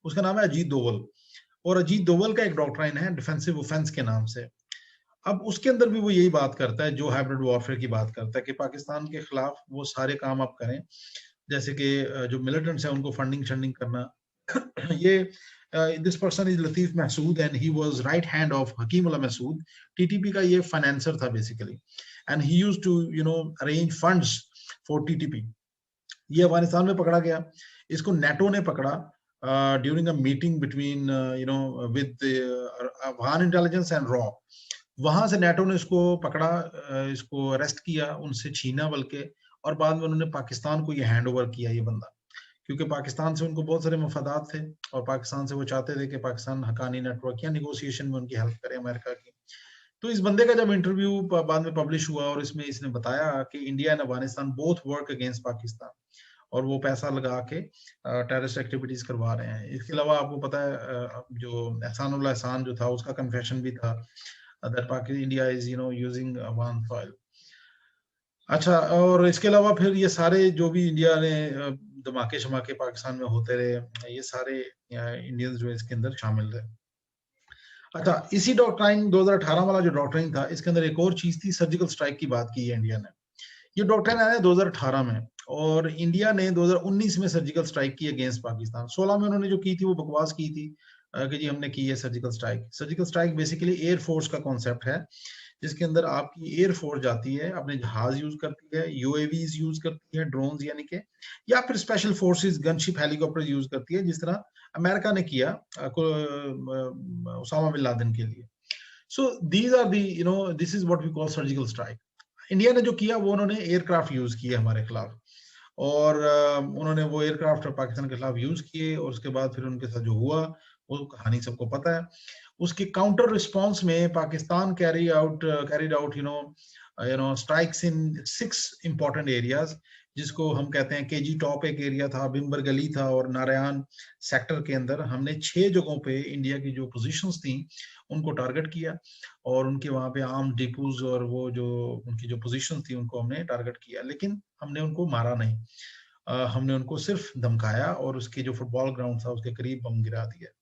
उसका नाम है अजीत दोवल, और अजीत दोवल का एक डॉक्ट्राइन है डिफेंसिव ऑफेंस के नाम से। अब उसके अंदर भी वो यही बात करता है, जो हाइब्रिड वॉरफेयर की बात करता है कि पाकिस्तान के खिलाफ वो सारे काम आप करें, जैसे कि जो मिलिटेंट्स हैं उनको फंडिंग शंडिंग करना। ये this person is Latif Mehsud and he was right hand of Hakimullah Mehsud, TTP का ये फाइनेंसर था basically, and he used to arrange funds for TTP. ये अफगानिस्तान में पकड़ा गया, इसको नेटो ने पकड़ा during a meeting between with Afghan intelligence and रॉ। वहां से नेटो ने इसको पकड़ा, इसको अरेस्ट किया, उनसे छीना बल्कि, और बाद में उन्होंने पाकिस्तान को ये हैंड ओवर किया ये बंदा, क्योंकि पाकिस्तान से उनको बहुत सारे मफादात थे और पाकिस्तान से वो चाहते थे कि पाकिस्तान हकानी नेटवर्क या निगोशिएशन में उनकी हेल्प करे अमेरिका की। तो इस बंदे का जब इंटरव्यू बाद में पब्लिश हुआ और इसमें इसने बताया कि India and Afghanistan both work against Pakistan, और वो पैसा लगा के टेररिस्ट एक्टिविटीज करवा रहे हैं। इसके अलावा आपको पता है जो एहसानुल्लाह एहसान जो था उसका कन्फेशन भी था that Pakistan India is using Afghan soil. अच्छा, और इसके अलावा फिर ये सारे जो भी इंडिया ने धमाके शमाके पाकिस्तान में होते रहे, ये सारे इंडियंस जो है इसके अंदर शामिल रहे। अच्छा, इसी डॉक्ट्राइन 2018 वाला जो डॉक्ट्राइन था, इसके अंदर एक और चीज थी, सर्जिकल स्ट्राइक की बात की है इंडिया ने। ये डॉक्ट्राइन आया 2018 में, और इंडिया ने 2019 में सर्जिकल स्ट्राइक की अगेंस्ट पाकिस्तान। 16 में उन्होंने जो की थी वो बकवास की थी कि जी हमने की है surgical strike. Surgical strike basically air force का कॉन्सेप्ट है, जिसके अंदर आपकी एयर फोर्स जाती है, अपने जहाज यूज करती है, यूएवीज यूज करती है, ड्रोन्स यानी कि, या फिर special forces gunship helicopter use करती है, जिस तरह अमेरिका ने किया उसामा बिन लादेन के लिए। So these are the this is what we call surgical strike. India ने जो किया वो उन्होंने एयरक्राफ्ट यूज किए हमारे खिलाफ, और उन्होंने वो एयरक्राफ्ट पाकिस्तान के खिलाफ यूज किए, और उसके बाद फिर उनके साथ जो हुआ वो कहानी सबको पता है। उसके काउंटर रिस्पॉन्स में Pakistan carried out strikes in 6 important areas, जिसको हम कहते हैं केजी टॉप एक एरिया था, बिम्बर गली था, और नारायण सेक्टर के अंदर हमने 6 जगहों पे इंडिया की जो पोजीशंस थी उनको टारगेट किया, और उनके वहां पे आर्म डिपोज और वो जो उनकी जो पोजीशन थी उनको हमने टारगेट किया, लेकिन हमने उनको मारा नहीं। हमने उनको सिर्फ धमकाया और उसके जो फुटबॉल ग्राउंड था उसके करीब बम गिरा दिया।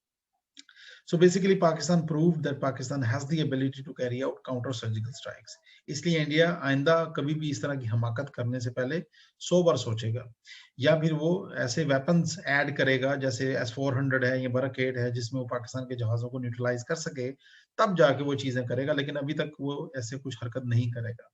So basically Pakistan proved that Pakistan has the ability to carry out counter surgical strikes. इसलिए इंडिया आइंदा कभी भी इस तरह की हमाकत करने से पहले 100 बार सोचेगा, या फिर वो ऐसे वेपन्स ऐड करेगा जैसे S-400 है या बरक-8 है, जिसमें वो पाकिस्तान के जहाजों को न्यूट्रलाइज कर सके, तब जाके वो चीजें करेगा, लेकिन अभी तक वो ऐसे कुछ हरकत नहीं करेगा।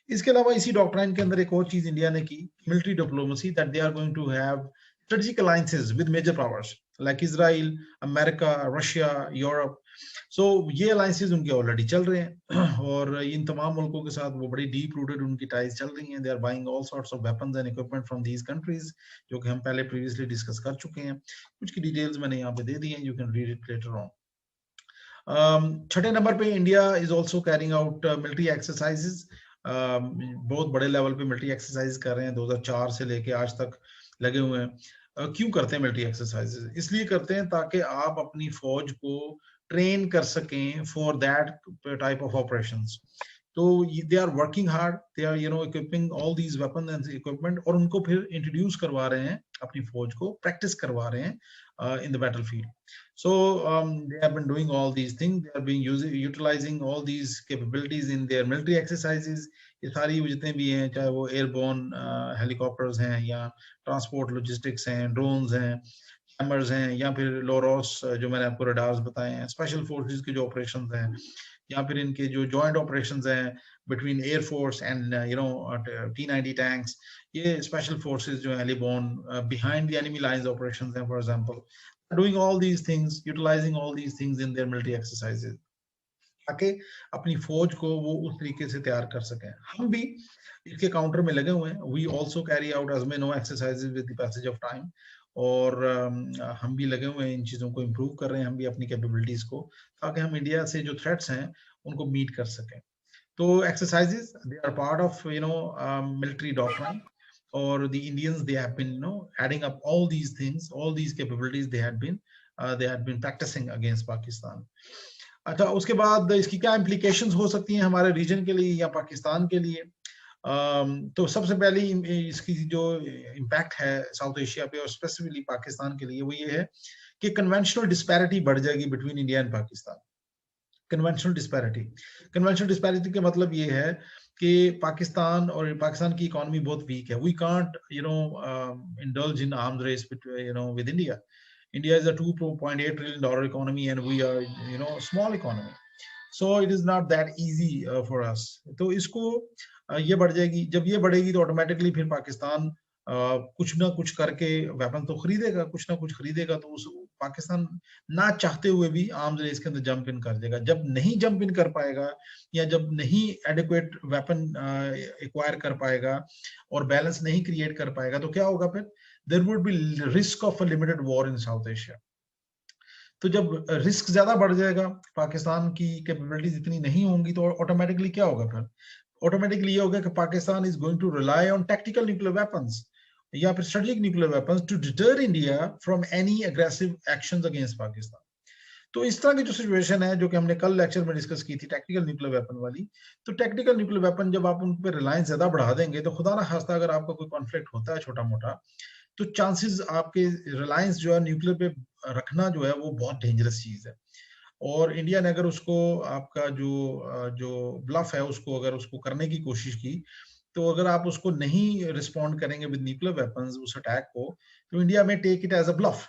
इसके अलावा इसी डॉक्ट्राइन के अंदर एक और चीज इंडिया ने की, military diplomacy, that they are going to have strategic alliances with major powers like Israel, America, Russia, Europe. So ये alliances उनके ऑलरेडी चल रहे हैं और इन तमाम मुल्कों के साथ वो बड़ी डीप रूटेड उनकी टाइज चल रही हैं। They are buying all sorts of weapons and equipment from these countries, जो कि हम पहले प्रीवियसली डिस्कस कर चुके हैं। कुछ की डिटेल्स मैंने यहाँ पे दे दी हैं, you can read it later on. छठे नंबर पे India is also carrying out military exercises, बहुत बड़े लेवल पे मिलिट्री एक्सरसाइज कर रहे हैं, 2004 से लेके आज तक लगे हुए हैं। क्यों करते हैं मिलिट्री एक्सरसाइजेज? इसलिए करते हैं ताकि आप अपनी फौज को ट्रेन कर सकें for that type of operations. तो they are working hard, they are equipping all these weapon and equipment, और उनको फिर इंट्रोड्यूस करवा रहे हैं अपनी फौज को, प्रैक्टिस करवा रहे हैं in the battlefield. So they have been doing all these things. They are being utilizing all these capabilities in their military exercises. ये सारी जितने भी हैं, चाहे वो एयरबोर्न हेलीकॉप्टर्स हैं या ट्रांसपोर्ट लॉजिस्टिक्स हैं, ड्रोन्स हैं, हैमर्स हैं, या फिर लोरोस जो मैंने आपको रडार्स बताए हैं, स्पेशल फोर्सेस के जो ऑपरेशंस हैं, या फिर इनके जो जॉइंट ऑपरेशंस हैं between air force and T-90 tanks, ये स्पेशल फोर्सेस जो हैं heliborne behind the enemy lines operations हैं for example, doing all these things, utilizing all these things in their military exercises, ताकि अपनी फौज को वो उस तरीके से तैयार कर सकें। हम भी इसके काउंटर में लगे हुए हैं। We also carry out as we know exercises with the passage of time, और हम भी लगे हुए हैं इन चीजों को इम्प्रूव कर रहे हैं, हम भी अपनी कैपेबिलिटीज को, ताकि हम इंडिया से जो थ्रेट्स हैं उनको मीट कर सकें। तो exercises they are part of military doctrine, or the Indians, they have been adding up all these things, all these capabilities they had been practicing against Pakistan. अच्छा, उसके बाद इसकी क्या implications हो सकती हैं हमारे रीजन के लिए या पाकिस्तान के लिए? तो सबसे पहली इसकी जो इम्पैक्ट है साउथ एशिया पे और स्पेसिफिकली पाकिस्तान के लिए वो ये है कि कन्वेंशनल डिस्पैरिटी बढ़ जाएगी between India and Pakistan. Conventional disparity का मतलब ये है कि पाकिस्तान की इकोनॉमी बहुत वीक है। We can't indulge in arms race with India. India is a $2.8 trillion economy and we are small economy, so it is not that easy for us. तो इसको ये बढ़ जाएगी। जब ये बढ़ेगी तो ऑटोमेटिकली फिर पाकिस्तान कुछ ना कुछ करके वेपन तो खरीदेगा, कुछ ना कुछ खरीदेगा, तो उस पाकिस्तान ना चाहते हुए भी आर्म्स रेस के अंदर जंप इन कर देगा। जब नहीं जंप इन कर पाएगा या जब नहीं एडिक्वेट वेपन एक्वायर कर पाएगा और बैलेंस नहीं क्रिएट कर पाएगा, तो क्या होगा फिर? There would be risk of a limited war in South Asia. तो जब रिस्क ज्यादा बढ़ जाएगा, पाकिस्तान की कैपेबिलिटीज इतनी नहीं होंगी, तो ऑटोमेटिकली क्या होगा फिर? ऑटोमेटिकली ये होगा कि Pakistan is going to rely on tactical nuclear weapons या फिर strategic nuclear weapons to deter India from any aggressive actions against Pakistan. तो इस तरह की जो सिचुएशन है, जो कि हमने कल लेक्चर में डिस्कस की थी टैक्टिकल न्यूक्लियर वेपन वाली, तो टैक्टिकल न्यूक्लियर वेपन जब आप उन पर रिलायंस ज्यादा बढ़ा देंगे, तो खुदा ना खास्ता अगर आपका कोई कॉन्फ्लिक्ट होता है छोटा मोटा, तो चांसेस आपके रिलायंस जो है न्यूक्लियर पे रखना जो है वो बहुत डेंजरस चीज है। और इंडिया ने अगर उसको आपका जो ब्लफ है उसको अगर उसको करने की कोशिश की, तो अगर आप उसको नहीं रिस्पॉन्ड करेंगे विद न्यूक्लियर वेपन्स उस अटैक को, तो इंडिया में take it as a bluff.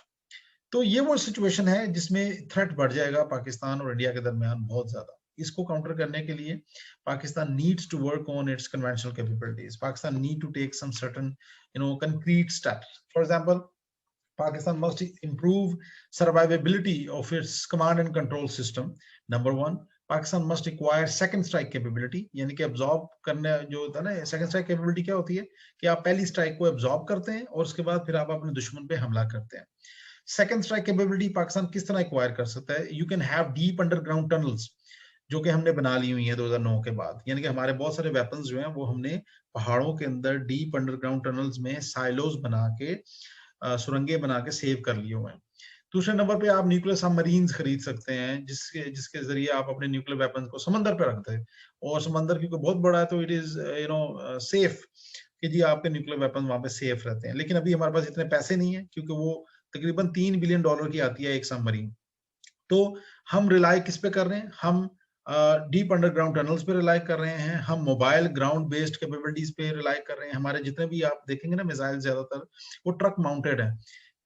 तो ये वो सिचुएशन है जिसमें थ्रेट बढ़ जाएगा पाकिस्तान और इंडिया के दरमियान बहुत ज्यादा। इसको काउंटर करने के लिए Pakistan needs to work on its conventional capabilities. Pakistan need to take some certain concrete steps. For example, Pakistan must improve survivability of its command and control system. Number one, Pakistan must acquire second strike capability, यानी कि absorb करने जो होता है ना, second strike capability क्या होती है कि आप पहली strike को absorb करते हैं और उसके बाद फिर आप अपने दुश्मन पे हमला करते हैं। सेकेंड स्ट्राइक कैपेबिलिटी पाकिस्तान किस तरह एक्वायर कर सकता है? You can have deep underground tunnels, जो कि हमने बना ली हुई है 2009 के बाद। यानी कि हमारे बहुत सारे वेपन्स जो हैं वो हमने पहाड़ों के अंदर डीप अंडरग्राउंड टनल्स में साइलोज बना के सुरंगे बना के सेव कर लिए हुए हैं। दूसरे नंबर पे आप न्यूक्लियर सबमरीन्स खरीद सकते हैं, जिसके जरिए आप अपने न्यूक्लियर वेपन्स को समंदर पे रख दें, और समंदर क्योंकि बहुत बड़ा है तो इट इज सेफ कि जी आपके न्यूक्लियर वेपन वहां पे सेफ रहते हैं। लेकिन अभी हमारे पास इतने पैसे नहीं है, क्योंकि वो तकरीबन $3 बिलियन की आती है एक सबमरीन। तो हम रिलाई किस पे कर रहे हैं? हम डीप अंडरग्राउंड टनल्स पे रिलाई कर रहे हैं, हम मोबाइल ग्राउंड बेस्ड कैपेबिलिटीज पे रिलाई कर रहे हैं। हमारे जितने भी आप देखेंगे ना मिसाइल ज्यादातर वो ट्रक माउंटेड है।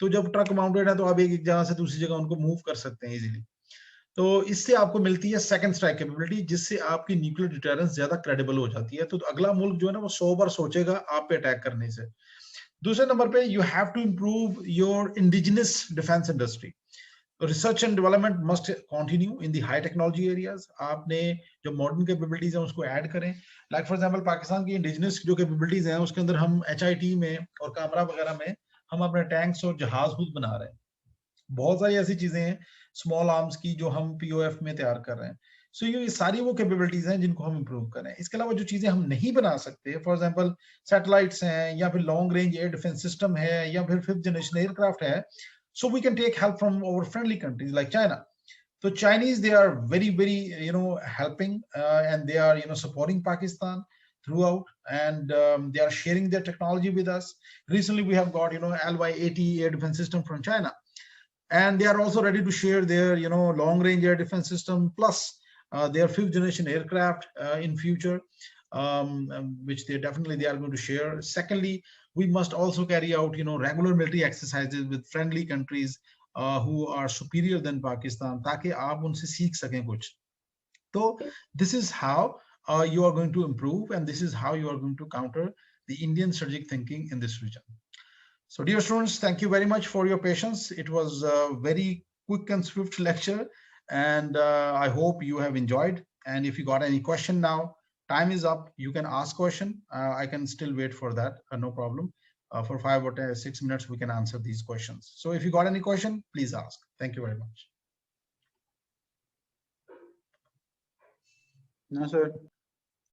तो जब ट्रक माउंटेड है तो आप एक जगह से दूसरी जगह उनको मूव कर सकते हैं इजीली। तो इससे आपको मिलती है सेकंड स्ट्राइक कैपेबिलिटी, जिससे आपकी न्यूक्लियर डिटरेंस ज्यादा क्रेडिबल हो जाती है। तो अगला मुल्क जो है ना वो 100 बार सोचेगा आप पे अटैक करने से। दूसरे नंबर पे you have to improve your indigenous defence industry. Research and development must continue in the high technology areas. आपने जो मॉडर्न कैपेबिलिटीज हैं उसको ऐड करें। लाइक फॉर एग्जांपल पाकिस्तान की इंडिजिनस जो कैपेबिलिटीज हैं उसके अंदर हम HIT में और कामरा वगैरह में हम अपने टैंक्स और जहाज खुद बना रहे हैं। बहुत सारी ऐसी चीजें हैं स्मॉल आर्म्स की जो हम POF में तैयार कर रहे हैं। सो ये सारी वो कैपेबिलिटीज हैं जिनको हम इंप्रूव कर रहे हैं। इसके अलावा जो चीजें हम नहीं बना सकते, फॉर एग्जांपल सैटेलाइट्स हैं या फिर long range air defence system है या फिर 5th जनरेशन एयरक्राफ्ट है, so we can take help from our friendly countries like China. So Chinese, they are very helping and they are supporting Pakistan throughout, and they are sharing their technology with us. Recently we have got LY-80 air defense system from China, and they are also ready to share their long range air defense system plus their 5th generation aircraft in future, which they are going to share. Secondly, we must also carry out regular military exercises with friendly countries who are superior than Pakistan, ताकि आप उनसे सीख सकें कुछ। तो this is how you are going to improve, and this is how you are going to counter the Indian strategic thinking in this region. So dear students, thank you very much for your patience. It was a very quick and swift lecture, and I hope you have enjoyed. And if you got any question now, time is up. You can ask question. I can still wait for that. No problem. For 5 or 6 minutes, we can answer these questions. So if you got any question, please ask. Thank you very much. No, sir.